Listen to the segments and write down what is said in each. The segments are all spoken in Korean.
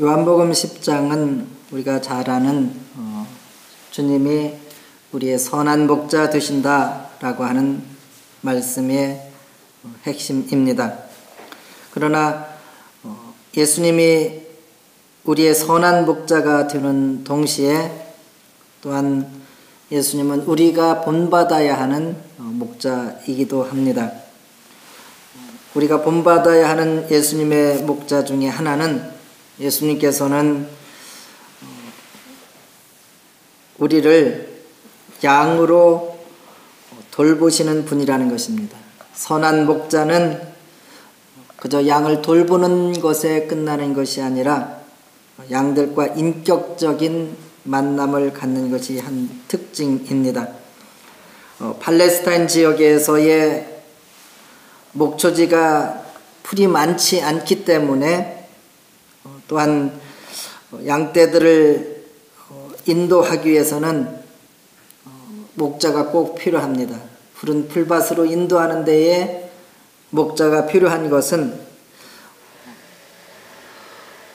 요한복음 10장은 우리가 잘 아는 주님이 우리의 선한 목자 되신다라고 하는 말씀의 핵심입니다. 그러나 예수님이 우리의 선한 목자가 되는 동시에 또한 예수님은 우리가 본받아야 하는 목자이기도 합니다. 우리가 본받아야 하는 예수님의 목자 중에 하나는 예수님께서는 우리를 양으로 돌보시는 분이라는 것입니다. 선한 목자는 그저 양을 돌보는 것에 끝나는 것이 아니라 양들과 인격적인 만남을 갖는 것이 한 특징입니다. 팔레스타인 지역에서의 목초지가 풀이 많지 않기 때문에 또한 양떼들을 인도하기 위해서는 목자가 꼭 필요합니다. 푸른 풀밭으로 인도하는 데에 목자가 필요한 것은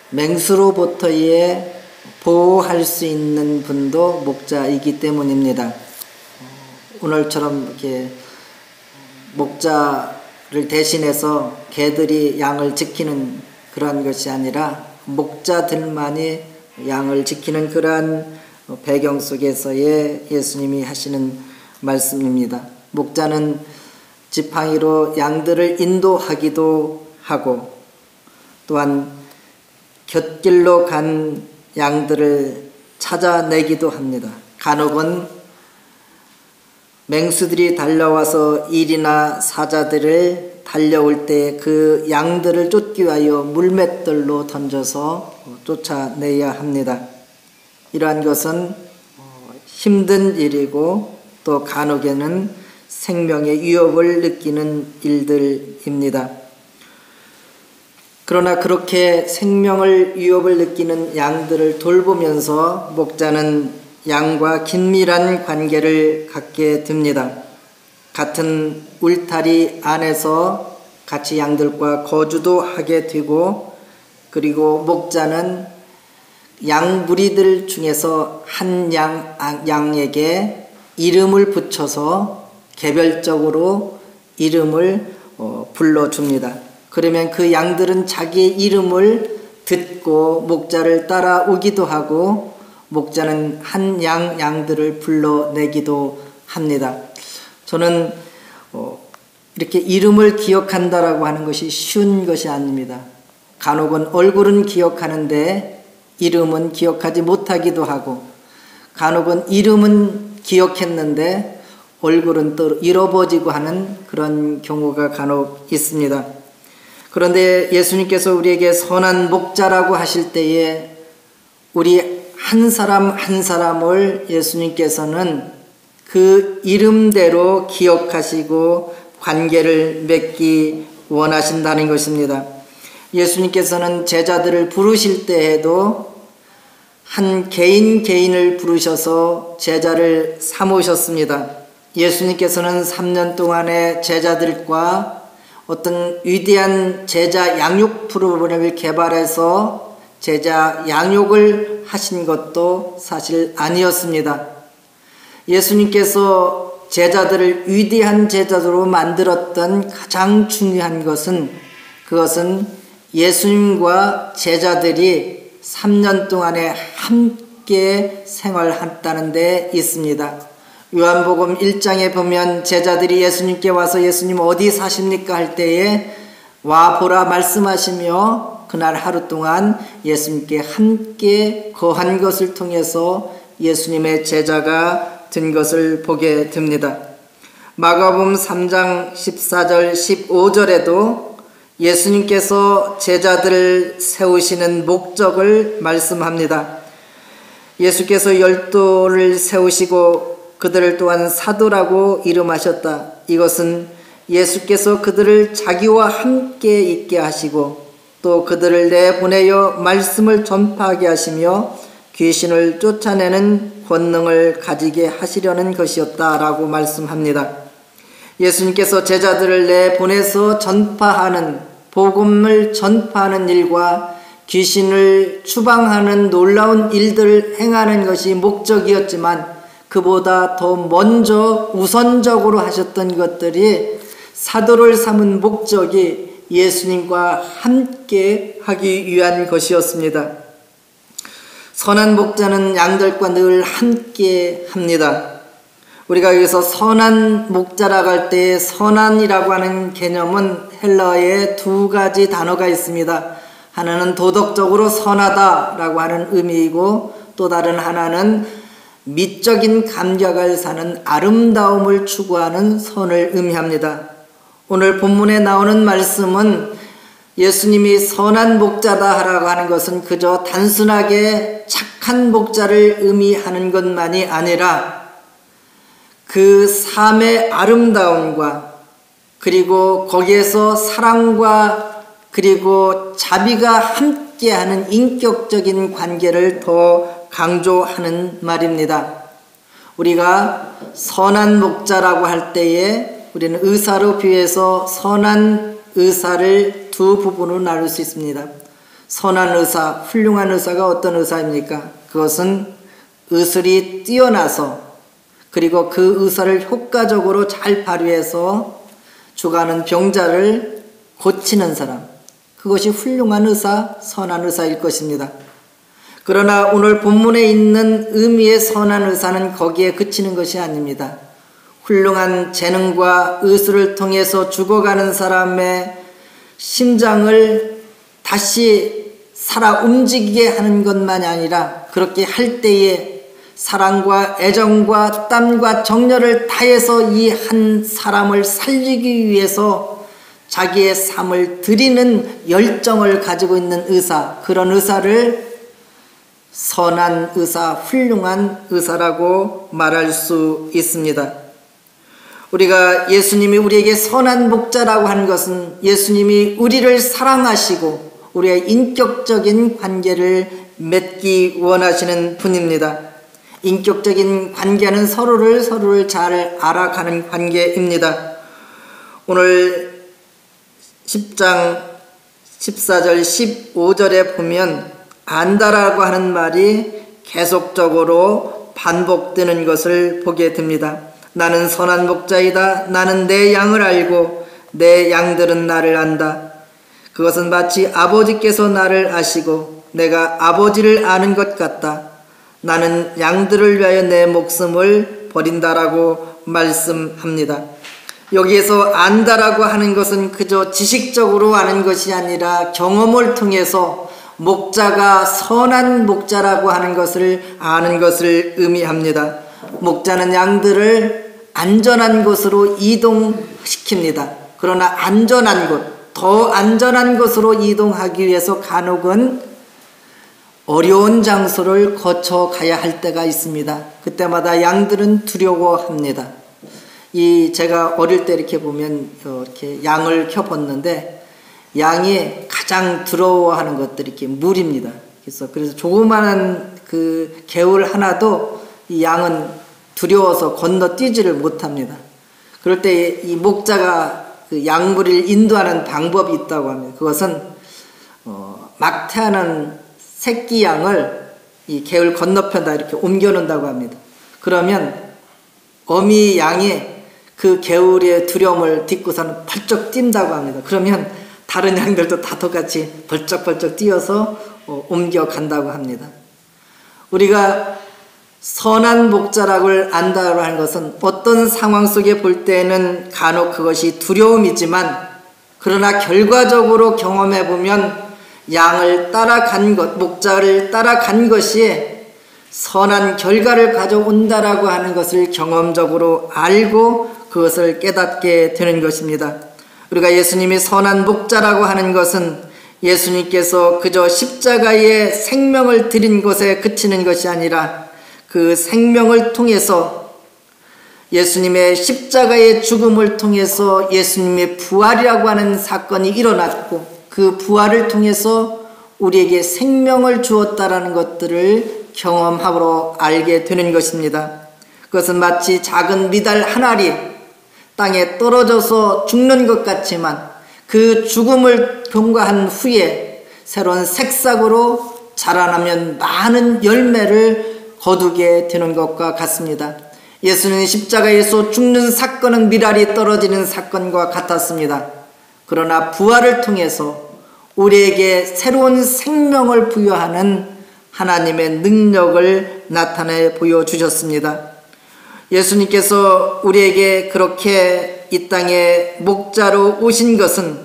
맹수로부터의 보호할 수 있는 분도 목자이기 때문입니다. 오늘처럼 이렇게 목자를 대신해서 개들이 양을 지키는 그러한 것이 아니라 목자들만이 양을 지키는 그러한 배경 속에서의 예수님이 하시는 말씀입니다. 목자는 지팡이로 양들을 인도하기도 하고 또한 곁길로 간 양들을 찾아내기도 합니다. 간혹은 맹수들이 달려와서 일이나 사자들을 달려올 때 그 양들을 쫓기 위하여 물맷돌로 던져서 쫓아내야 합니다. 이러한 것은 힘든 일이고 또 간혹에는 생명의 위협을 느끼는 일들입니다. 그러나 그렇게 생명을 위협을 느끼는 양들을 돌보면서 목자는 양과 긴밀한 관계를 갖게 됩니다. 같은 울타리 안에서 같이 양들과 거주도 하게 되고, 그리고 목자는 양 무리들 중에서 한 양에게 이름을 붙여서 개별적으로 이름을 불러줍니다. 그러면 그 양들은 자기의 이름을 듣고 목자를 따라오기도 하고, 목자는 한 양들을 불러내기도 합니다. 저는 이렇게 이름을 기억한다라고 하는 것이 쉬운 것이 아닙니다. 간혹은 얼굴은 기억하는데 이름은 기억하지 못하기도 하고, 간혹은 이름은 기억했는데 얼굴은 또 잃어버리고 하는 그런 경우가 간혹 있습니다. 그런데 예수님께서 우리에게 선한 목자라고 하실 때에 우리 한 사람 한 사람을 예수님께서는 그 이름대로 기억하시고 관계를 맺기 원하신다는 것입니다. 예수님께서는 제자들을 부르실 때에도 한 개인을 부르셔서 제자를 삼으셨습니다. 예수님께서는 3년 동안의 제자들과 어떤 위대한 제자 양육 프로그램을 개발해서 제자 양육을 하신 것도 사실 아니었습니다. 예수님께서 제자들을 위대한 제자들로 만들었던 가장 중요한 것은, 그것은 예수님과 제자들이 3년 동안에 함께 생활했다는 데 있습니다. 요한복음 1장에 보면 제자들이 예수님께 와서 예수님 어디 사십니까 할 때에 와보라 말씀하시며 그날 하루 동안 예수님께 함께 거한 것을 통해서 예수님의 제자가 된 것을 보게 됩니다. 마가복음 3장 14절 15절에도 예수님께서 제자들을 세우시는 목적을 말씀합니다. 예수께서 12를 세우시고 그들을 또한 사도라고 이름하셨다. 이것은 예수께서 그들을 자기와 함께 있게 하시고 또 그들을 내보내어 말씀을 전파하게 하시며 귀신을 쫓아내는 권능을 가지게 하시려는 것이었다라고 말씀합니다. 예수님께서 제자들을 내보내서 전파하는, 복음을 전파하는 일과 귀신을 추방하는 놀라운 일들을 행하는 것이 목적이었지만 그보다 더 먼저 우선적으로 하셨던 것들이 사도를 삼은 목적이 예수님과 함께 하기 위한 것이었습니다. 선한 목자는 양들과 늘 함께 합니다. 우리가 여기서 선한 목자라고 할 때 선한이라고 하는 개념은 헬라어에 두 가지 단어가 있습니다. 하나는 도덕적으로 선하다라고 하는 의미이고 또 다른 하나는 미적인 감격을 사는 아름다움을 추구하는 선을 의미합니다. 오늘 본문에 나오는 말씀은 예수님이 선한 목자다라고 하는 것은 그저 단순하게 착한 목자를 의미하는 것만이 아니라 그 삶의 아름다움과 그리고 거기에서 사랑과 그리고 자비가 함께하는 인격적인 관계를 더 강조하는 말입니다. 우리가 선한 목자라고 할 때에 우리는 의사로 비유해서 선한 의사를 두 부분으로 나눌 수 있습니다. 선한 의사, 훌륭한 의사가 어떤 의사입니까? 그것은 의술이 뛰어나서 그리고 그 의사를 효과적으로 잘 발휘해서 죽어가는 병자를 고치는 사람, 그것이 훌륭한 의사, 선한 의사일 것입니다. 그러나 오늘 본문에 있는 의미의 선한 의사는 거기에 그치는 것이 아닙니다. 훌륭한 재능과 의술을 통해서 죽어가는 사람의 심장을 다시 살아 움직이게 하는 것만이 아니라 그렇게 할 때에 사랑과 애정과 땀과 정열을 다해서 이 한 사람을 살리기 위해서 자기의 삶을 드리는 열정을 가지고 있는 의사, 그런 의사를 선한 의사, 훌륭한 의사라고 말할 수 있습니다. 우리가 예수님이 우리에게 선한 목자라고 하는 것은 예수님이 우리를 사랑하시고 우리의 인격적인 관계를 맺기 원하시는 분입니다. 인격적인 관계는 서로를 잘 알아가는 관계입니다. 오늘 10장 14절 15절에 보면 안다라고 하는 말이 계속적으로 반복되는 것을 보게 됩니다. 나는 선한 목자이다. 나는 내 양을 알고 내 양들은 나를 안다. 그것은 마치 아버지께서 나를 아시고 내가 아버지를 아는 것 같다. 나는 양들을 위하여 내 목숨을 버린다라고 말씀합니다. 여기에서 안다라고 하는 것은 그저 지식적으로 아는 것이 아니라 경험을 통해서 목자가 선한 목자라고 하는 것을 아는 것을 의미합니다. 목자는 양들을 안전한 곳으로 이동시킵니다. 그러나 안전한 곳, 더 안전한 곳으로 이동하기 위해서 간혹은 어려운 장소를 거쳐 가야 할 때가 있습니다. 그때마다 양들은 두려워합니다. 제가 어릴 때 이렇게 보면 이렇게 양을 켜봤는데 양이 가장 두려워하는 것들이 이렇게 물입니다. 그래서 조그마한 그 개울 하나도 이 양은 두려워서 건너뛰지를 못합니다. 그럴 때 이 목자가 그 양물을 인도하는 방법이 있다고 합니다. 그것은 막 태어난 새끼 양을 이 개울 건너편다 이렇게 옮겨놓는다고 합니다. 그러면 어미 양이 그 개울의 두려움을 딛고서는 벌쩍 뛴다고 합니다. 그러면 다른 양들도 다 똑같이 벌쩍벌쩍 뛰어서 옮겨간다고 합니다. 우리가 선한 목자라고 안다고 하는 것은 어떤 상황 속에 볼 때는 간혹 그것이 두려움이지만 그러나 결과적으로 경험해보면 양을 따라간 것, 목자를 따라간 것이 선한 결과를 가져온다라고 하는 것을 경험적으로 알고 그것을 깨닫게 되는 것입니다. 우리가 예수님이 선한 목자라고 하는 것은 예수님께서 그저 십자가의 생명을 드린 것에 그치는 것이 아니라 그 생명을 통해서 예수님의 십자가의 죽음을 통해서 예수님의 부활이라고 하는 사건이 일어났고 그 부활을 통해서 우리에게 생명을 주었다라는 것들을 경험하고 알게 되는 것입니다. 그것은 마치 작은 미달 한 알이 땅에 떨어져서 죽는 것 같지만 그 죽음을 경과한 후에 새로운 새싹으로 자라나면 많은 열매를 거두게 되는 것과 같습니다. 예수는 십자가에서 죽는 사건은 미랄이 떨어지는 사건과 같았습니다. 그러나 부활을 통해서 우리에게 새로운 생명을 부여하는 하나님의 능력을 나타내 보여주셨습니다. 예수님께서 우리에게 그렇게 이 땅에 목자로 오신 것은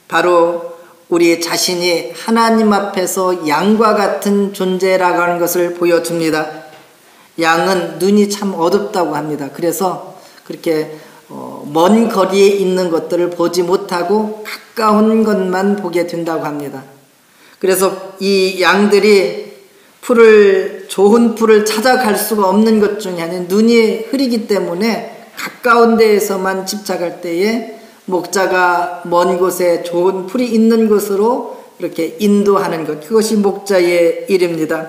바로 우리 자신이 하나님 앞에서 양과 같은 존재라고 하는 것을 보여줍니다. 양은 눈이 참 어둡다고 합니다. 그래서 그렇게 먼 거리에 있는 것들을 보지 못하고 가까운 것만 보게 된다고 합니다. 그래서 이 양들이 좋은 풀을 찾아갈 수가 없는 것 중에 하나는 눈이 흐리기 때문에 가까운 데에서만 집착할 때에 목자가 먼 곳에 좋은 풀이 있는 곳으로 이렇게 인도하는 것, 그것이 목자의 일입니다.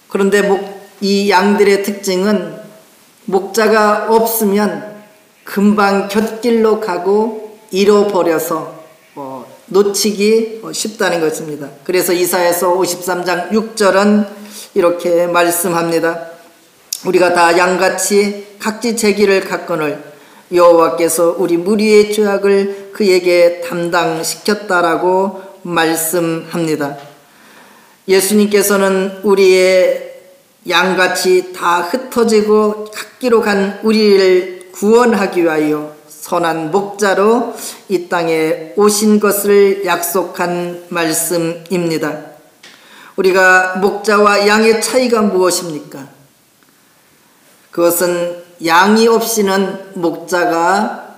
그런데 이 양들의 특징은 목자가 없으면 금방 곁길로 가고 잃어버려서 놓치기 쉽다는 것입니다. 그래서 이사야서 53장 6절은 이렇게 말씀합니다. 우리가 다 양같이 각지 제 길을 갔거늘 여호와께서 우리 무리의 죄악을 그에게 담당시켰다라고 말씀합니다. 예수님께서는 우리의 양같이 다 흩어지고 각기로 간 우리를 구원하기 위하여 선한 목자로 이 땅에 오신 것을 약속한 말씀입니다. 우리가 목자와 양의 차이가 무엇입니까? 그것은 양이 없이는 목자가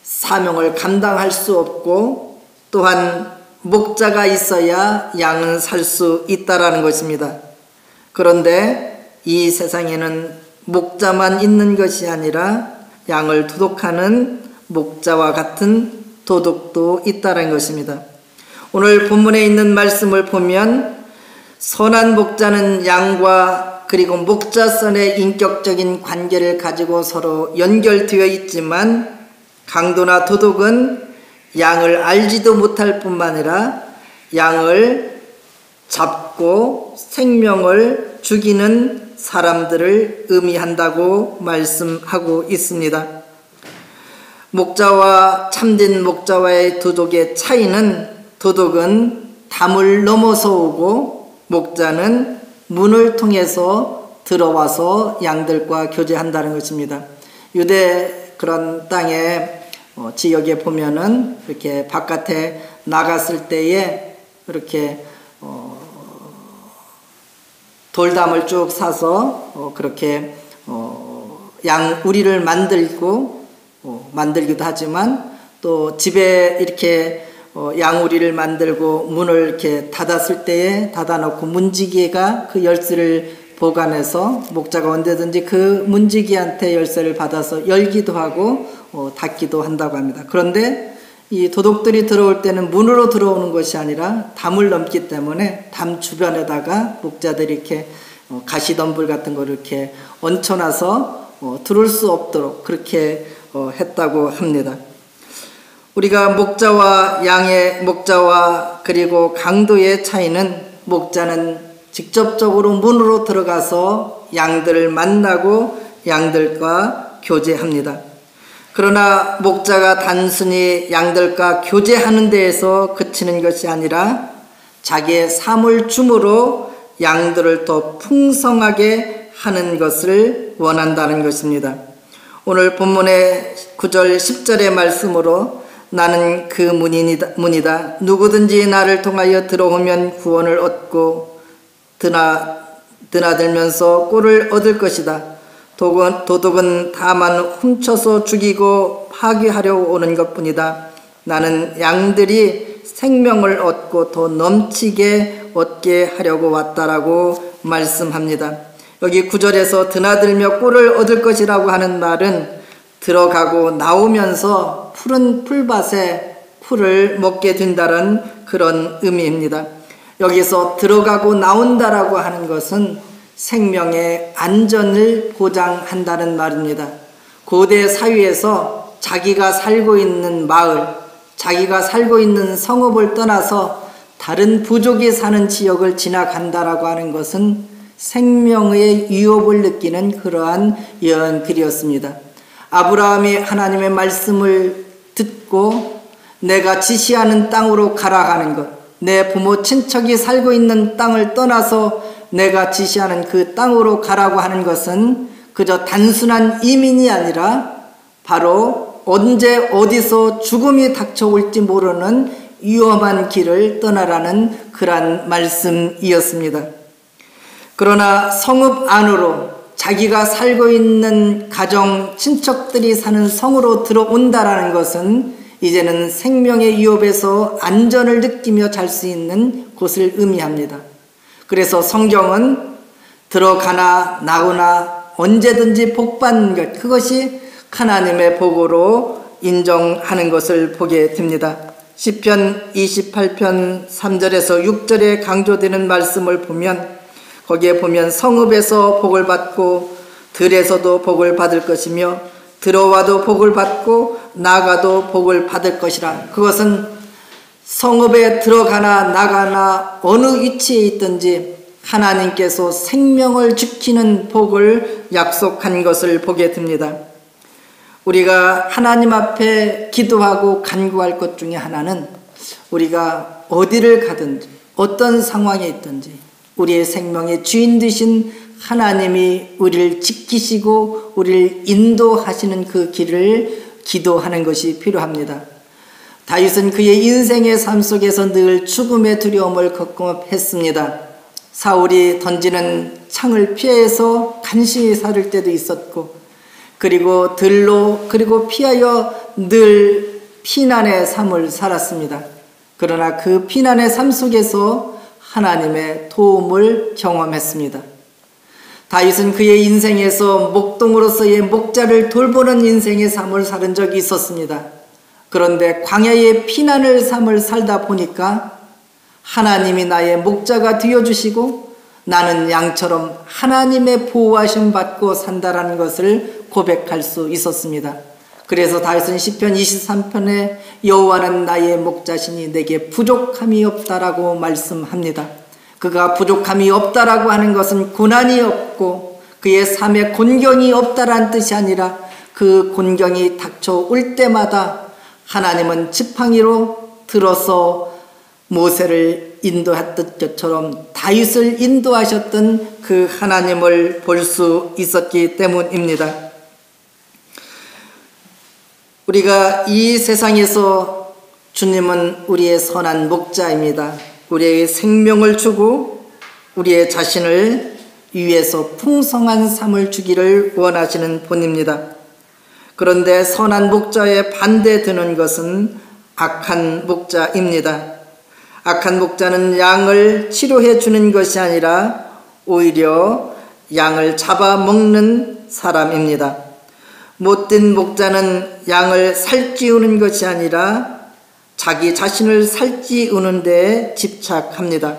사명을 감당할 수 없고 또한 목자가 있어야 양은 살 수 있다라는 것입니다. 그런데 이 세상에는 목자만 있는 것이 아니라 양을 도독하는 목자와 같은 도독도 있다는 것입니다. 오늘 본문에 있는 말씀을 보면 선한 목자는 양과 그리고 목자선의 인격적인 관계를 가지고 서로 연결되어 있지만 강도나 도둑은 양을 알지도 못할 뿐만 아니라 양을 잡고 생명을 죽이는 사람들을 의미한다고 말씀하고 있습니다. 목자와 참된 목자와의 도둑의 차이는 도둑은 담을 넘어서 오고 목자는 문을 통해서 들어와서 양들과 교제한다는 것입니다. 유대 그런 땅에 지역에 보면은 이렇게 바깥에 나갔을 때에 이렇게 돌담을 쭉 사서 그렇게 양 우리를 만들기도 하지만 또 집에 이렇게 양우리를 만들고 문을 이렇게 닫았을 때에 닫아놓고 문지기가 그 열쇠를 보관해서 목자가 언제든지 그 문지기한테 열쇠를 받아서 열기도 하고 닫기도 한다고 합니다. 그런데 이 도둑들이 들어올 때는 문으로 들어오는 것이 아니라 담을 넘기 때문에 담 주변에다가 목자들이 이렇게 가시덤불 같은 거를 이렇게 얹혀놔서 들어올 수 없도록 그렇게 했다고 합니다. 우리가 목자와 그리고 강도의 차이는 목자는 직접적으로 문으로 들어가서 양들을 만나고 양들과 교제합니다. 그러나 목자가 단순히 양들과 교제하는 데에서 그치는 것이 아니라 자기의 삶을 줌으로 양들을 더 풍성하게 하는 것을 원한다는 것입니다. 오늘 본문의 9절 10절의 말씀으로 나는 그 문이다. 누구든지 나를 통하여 들어오면 구원을 얻고 드나들면서 꼴을 얻을 것이다. 도둑은 다만 훔쳐서 죽이고 파괴하려고 오는 것뿐이다. 나는 양들이 생명을 얻고 더 넘치게 얻게 하려고 왔다라고 말씀합니다. 여기 9절에서 드나들며 꼴을 얻을 것이라고 하는 말은 들어가고 나오면서 푸른 풀밭에 풀을 먹게 된다는 그런 의미입니다. 여기서 들어가고 나온다라고 하는 것은 생명의 안전을 보장한다는 말입니다. 고대 사회에서 자기가 살고 있는 마을, 자기가 살고 있는 성읍을 떠나서 다른 부족이 사는 지역을 지나간다라고 하는 것은 생명의 위협을 느끼는 그러한 예언글이었습니다. 아브라함이 하나님의 말씀을 듣고 내가 지시하는 땅으로 가라가는 것, 내 부모 친척이 살고 있는 땅을 떠나서 내가 지시하는 그 땅으로 가라고 하는 것은 그저 단순한 이민이 아니라 바로 언제 어디서 죽음이 닥쳐올지 모르는 위험한 길을 떠나라는 그러한 말씀이었습니다. 그러나 성읍 안으로 자기가 살고 있는 가정, 친척들이 사는 성으로 들어온다라는 것은 이제는 생명의 위협에서 안전을 느끼며 잘 수 있는 곳을 의미합니다. 그래서 성경은 들어가나 나오나 언제든지 복받는 것, 그것이 하나님의 복으로 인정하는 것을 보게 됩니다. 시편 28편 3절에서 6절에 강조되는 말씀을 보면 거기에 보면 성읍에서 복을 받고 들에서도 복을 받을 것이며 들어와도 복을 받고 나가도 복을 받을 것이라. 그것은 성읍에 들어가나 나가나 어느 위치에 있든지 하나님께서 생명을 지키는 복을 약속한 것을 보게 됩니다. 우리가 하나님 앞에 기도하고 간구할 것 중에 하나는 우리가 어디를 가든지 어떤 상황에 있든지 우리의 생명의 주인 되신 하나님이 우리를 지키시고 우리를 인도하시는 그 길을 기도하는 것이 필요합니다. 다윗은 그의 인생의 삶 속에서 늘 죽음의 두려움을 겪었습니다. 사울이 던지는 창을 피해서 간신히 살을 때도 있었고 그리고 들로 그리고 피하여 늘 피난의 삶을 살았습니다. 그러나 그 피난의 삶 속에서 하나님의 도움을 경험했습니다. 다윗은 그의 인생에서 목동으로서의 목자를 돌보는 인생의 삶을 살은 적이 있었습니다. 그런데 광야의 피난을 삶을 살다 보니까 하나님이 나의 목자가 되어주시고 나는 양처럼 하나님의 보호하심 받고 산다라는 것을 고백할 수 있었습니다. 그래서 다윗은 시편 23편에 여호와는 나의 목자시니 내게 부족함이 없다라고 말씀합니다. 그가 부족함이 없다라고 하는 것은 고난이 없고 그의 삶에 곤경이 없다라는 뜻이 아니라 그 곤경이 닥쳐올 때마다 하나님은 지팡이로 들어서 모세를 인도했던 것처럼 다윗을 인도하셨던 그 하나님을 볼 수 있었기 때문입니다. 우리가 이 세상에서 주님은 우리의 선한 목자입니다. 우리에게 생명을 주고 우리의 자신을 위해서 풍성한 삶을 주기를 원하시는 분입니다. 그런데 선한 목자에 반대되는 것은 악한 목자입니다. 악한 목자는 양을 치료해 주는 것이 아니라 오히려 양을 잡아먹는 사람입니다. 못된 목자는 양을 살찌우는 것이 아니라 자기 자신을 살찌우는 데 집착합니다.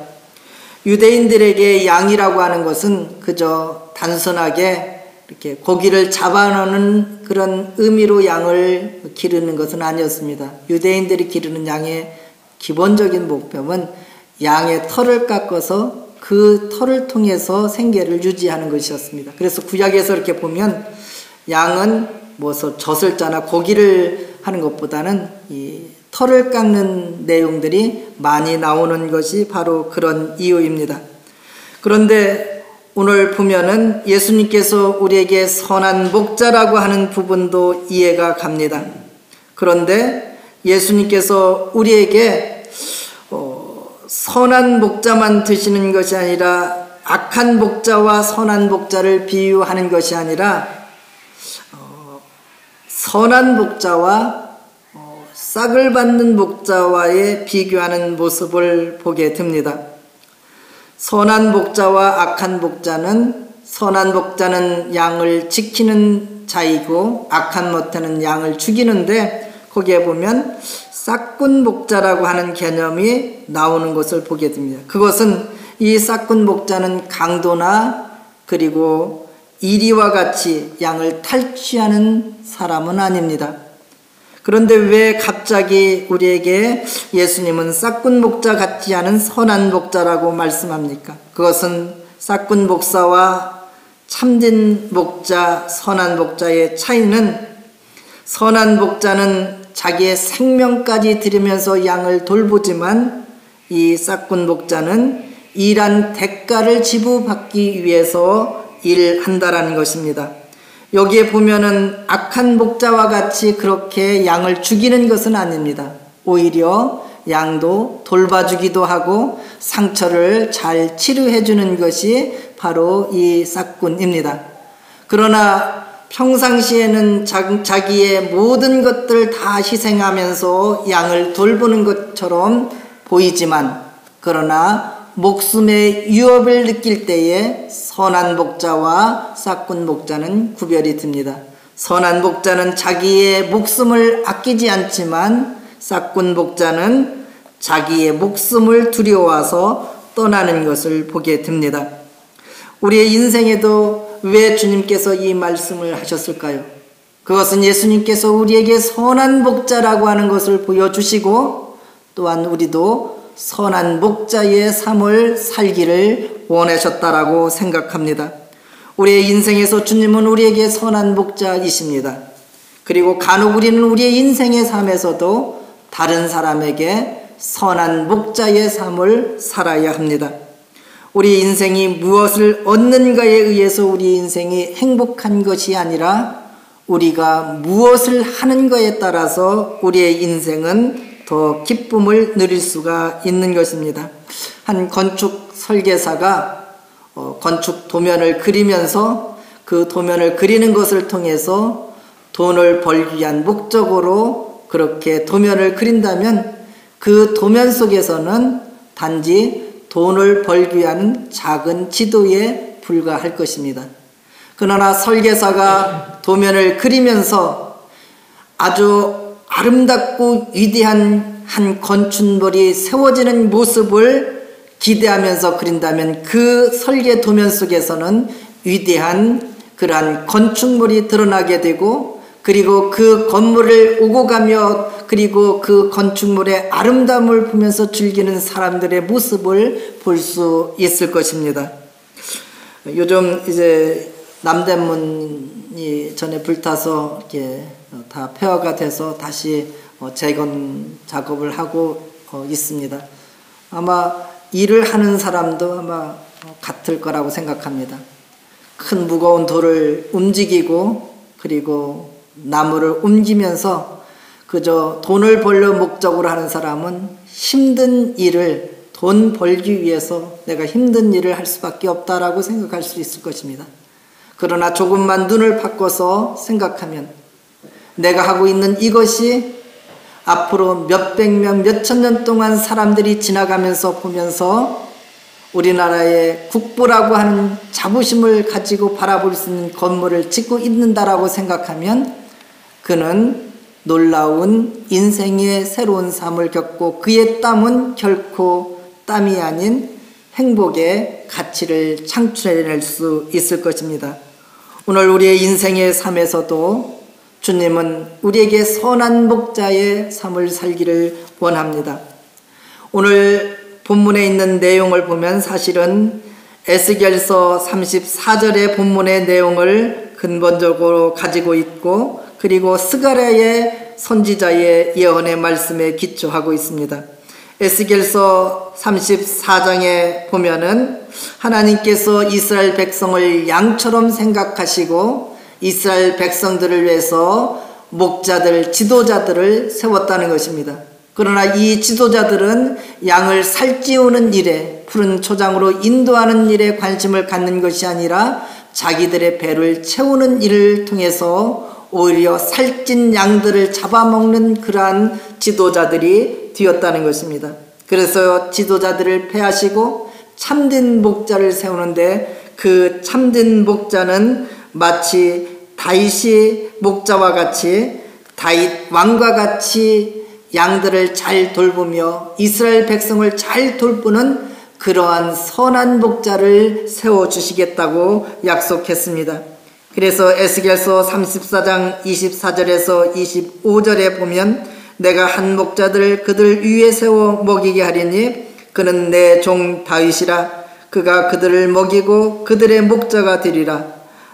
유대인들에게 양이라고 하는 것은 그저 단순하게 이렇게 고기를 잡아놓는 그런 의미로 양을 기르는 것은 아니었습니다. 유대인들이 기르는 양의 기본적인 목표는 양의 털을 깎아서 그 털을 통해서 생계를 유지하는 것이었습니다. 그래서 구약에서 이렇게 보면 양은 젖을 짜나 고기를 하는 것보다는 이 털을 깎는 내용들이 많이 나오는 것이 바로 그런 이유입니다. 그런데 오늘 보면은 예수님께서 우리에게 선한 목자라고 하는 부분도 이해가 갑니다. 그런데 예수님께서 우리에게 선한 목자만 드시는 것이 아니라 악한 목자와 선한 목자를 비유하는 것이 아니라 선한 목자와 싹을 받는 목자와의 비교하는 모습을 보게 됩니다. 선한 목자와 악한 목자는 선한 목자는 양을 지키는 자이고 악한 목자는 양을 죽이는데 거기에 보면 싹군 목자라고 하는 개념이 나오는 것을 보게 됩니다. 그것은 이 싹군 목자는 강도나 그리고 이리와 같이 양을 탈취하는 사람은 아닙니다. 그런데 왜 갑자기 우리에게 예수님은 싹군 목자 같지 않은 선한 목자라고 말씀합니까? 그것은 싹군 목사와 참된 목자, 선한 목자의 차이는, 선한 목자는 자기의 생명까지 들이면서 양을 돌보지만 이 싹군 목자는 일한 대가를 지불받기 위해서 일한다라는 것입니다. 여기에 보면은 악한 목자와 같이 그렇게 양을 죽이는 것은 아닙니다. 오히려 양도 돌봐주기도 하고 상처를 잘 치료해 주는 것이 바로 이 싹군입니다. 그러나 평상시에는 자기의 모든 것들을 다 희생하면서 양을 돌보는 것처럼 보이지만, 그러나 목숨의 위협을 느낄 때에 선한 목자와 싹군 목자는 구별이 듭니다. 선한 목자는 자기의 목숨을 아끼지 않지만 싹군 목자는 자기의 목숨을 두려워서 떠나는 것을 보게 됩니다. 우리의 인생에도 왜 주님께서 이 말씀을 하셨을까요? 그것은 예수님께서 우리에게 선한 목자라고 하는 것을 보여주시고, 또한 우리도 선한 목자의 삶을 살기를 원하셨다라고 생각합니다. 우리의 인생에서 주님은 우리에게 선한 목자이십니다. 그리고 간혹 우리는 우리의 인생의 삶에서도 다른 사람에게 선한 목자의 삶을 살아야 합니다. 우리 인생이 무엇을 얻는가에 의해서 우리 인생이 행복한 것이 아니라 우리가 무엇을 하는 거에 따라서 우리의 인생은 더 기쁨을 누릴 수가 있는 것입니다. 한 건축 설계사가 건축 도면을 그리면서 그 도면을 그리는 것을 통해서 돈을 벌기 위한 목적으로 그렇게 도면을 그린다면 그 도면 속에서는 단지 돈을 벌기 위한 작은 지도에 불과할 것입니다. 그러나 설계사가 도면을 그리면서 아주 아름답고 위대한 한 건축물이 세워지는 모습을 기대하면서 그린다면 그 설계 도면 속에서는 위대한 그러한 건축물이 드러나게 되고, 그리고 그 건물을 오고 가며 그리고 그 건축물의 아름다움을 보면서 즐기는 사람들의 모습을 볼 수 있을 것입니다. 요즘 이제 남대문이 전에 불타서 이렇게 다 폐허가 돼서 다시 재건 작업을 하고 있습니다. 아마 일을 하는 사람도 아마 같을 거라고 생각합니다. 큰 무거운 돌을 움직이고 그리고 나무를 옮기면서 그저 돈을 벌려 목적으로 하는 사람은 힘든 일을 돈 벌기 위해서 내가 힘든 일을 할 수밖에 없다라고 생각할 수 있을 것입니다. 그러나 조금만 눈을 바꿔서 생각하면 내가 하고 있는 이것이 앞으로 몇백 명, 몇천 년 동안 사람들이 지나가면서 보면서 우리나라의 국보라고 하는 자부심을 가지고 바라볼 수 있는 건물을 짓고 있는다라고 생각하면 그는 놀라운 인생의 새로운 삶을 겪고 그의 땀은 결코 땀이 아닌 행복의 가치를 창출해낼 수 있을 것입니다. 오늘 우리의 인생의 삶에서도 주님은 우리에게 선한 목자의 삶을 살기를 원합니다. 오늘 본문에 있는 내용을 보면 사실은 에스겔서 34절의 본문의 내용을 근본적으로 가지고 있고, 그리고 스가랴의 선지자의 예언의 말씀에 기초하고 있습니다. 에스겔서 34장에 보면은 하나님께서 이스라엘 백성을 양처럼 생각하시고 이스라엘 백성들을 위해서 목자들, 지도자들을 세웠다는 것입니다. 그러나 이 지도자들은 양을 살찌우는 일에, 푸른 초장으로 인도하는 일에 관심을 갖는 것이 아니라 자기들의 배를 채우는 일을 통해서 오히려 살찐 양들을 잡아먹는 그러한 지도자들이 되었다는 것입니다. 그래서 지도자들을 폐하시고 참된 목자를 세우는데, 그 참된 목자는 마치 다윗이 목자와 같이, 다윗 왕과 같이 양들을 잘 돌보며 이스라엘 백성을 잘 돌보는 그러한 선한 목자를 세워주시겠다고 약속했습니다. 그래서 에스겔서 34장 24절에서 25절에 보면 내가 한 목자들을 그들 위에 세워 먹이게 하리니 그는 내 종 다윗이라. 그가 그들을 먹이고 그들의 목자가 되리라.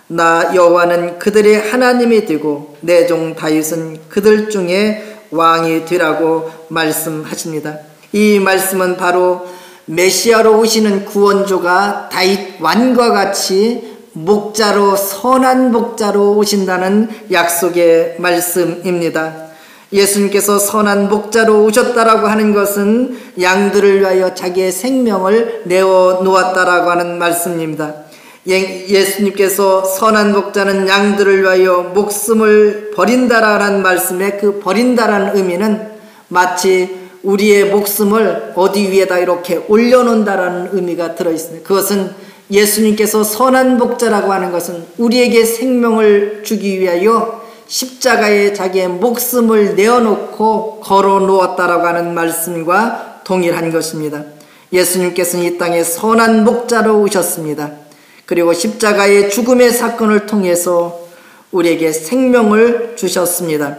나 여호와는 그들의 하나님이 되고 내 종 다윗은 그들 중에 왕이 되라고 말씀하십니다. 이 말씀은 바로 메시아로 오시는 구원주가 다윗 왕과 같이 목자로, 선한 목자로 오신다는 약속의 말씀입니다. 예수님께서 선한 목자로 오셨다라고 하는 것은 양들을 위하여 자기의 생명을 내어 놓았다라고 하는 말씀입니다. 예수님께서 선한 목자는 양들을 위하여 목숨을 버린다라는 말씀에 그 버린다라는 의미는 마치 우리의 목숨을 어디 위에다 이렇게 올려놓는다라는 의미가 들어있습니다. 그것은 예수님께서 선한 목자라고 하는 것은 우리에게 생명을 주기 위하여 십자가에 자기의 목숨을 내어놓고 걸어 놓았다라고 하는 말씀과 동일한 것입니다. 예수님께서는 이 땅에 선한 목자로 오셨습니다. 그리고 십자가의 죽음의 사건을 통해서 우리에게 생명을 주셨습니다.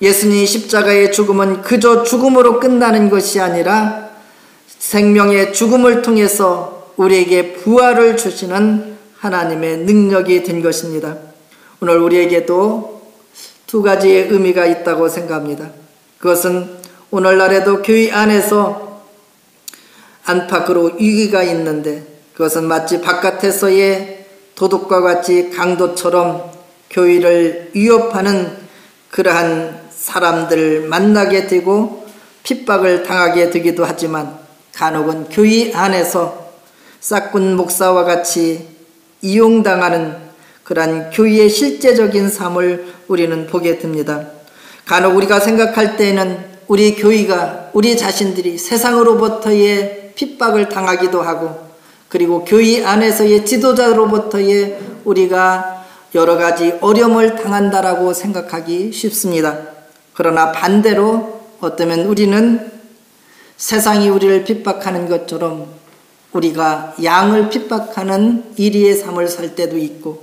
예수님의 십자가의 죽음은 그저 죽음으로 끝나는 것이 아니라 생명의 죽음을 통해서 우리에게 부활을 주시는 하나님의 능력이 된 것입니다. 오늘 우리에게도 두 가지의 의미가 있다고 생각합니다. 그것은 오늘날에도 교회 안에서 안팎으로 위기가 있는데 그것은 마치 바깥에서의 도둑과 같이 강도처럼 교회를 위협하는 그러한 사람들을 만나게 되고 핍박을 당하게 되기도 하지만 간혹은 교회 안에서 싹군 목사와 같이 이용당하는 그러한 교회의 실제적인 삶을 우리는 보게 됩니다. 간혹 우리가 생각할 때에는 우리 교회가 우리 자신들이 세상으로부터의 핍박을 당하기도 하고 그리고 교회 안에서의 지도자로부터의 우리가 여러 가지 어려움을 당한다라고 생각하기 쉽습니다. 그러나 반대로 어쩌면 우리는 세상이 우리를 핍박하는 것처럼 우리가 양을 핍박하는 이리의 삶을 살 때도 있고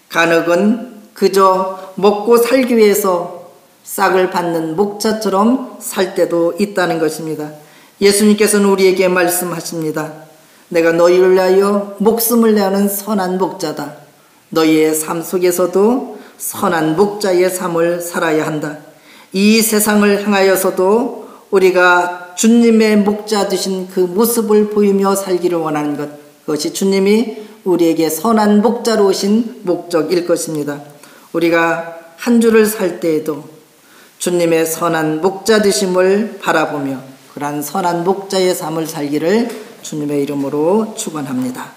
간혹은 그저 먹고 살기 위해서 싹을 받는 목자처럼 살 때도 있다는 것입니다. 예수님께서는 우리에게 말씀하십니다. 내가 너희를 위하여 목숨을 내는 선한 목자다. 너희의 삶 속에서도 선한 목자의 삶을 살아야 한다. 이 세상을 향하여서도 우리가 주님의 목자 되신 그 모습을 보이며 살기를 원하는 것, 그것이 주님이 우리에게 선한 목자로 오신 목적일 것입니다. 우리가 한 주를 살 때에도 주님의 선한 목자 되심을 바라보며 그러한 선한 목자의 삶을 살기를 주님의 이름으로 축원합니다.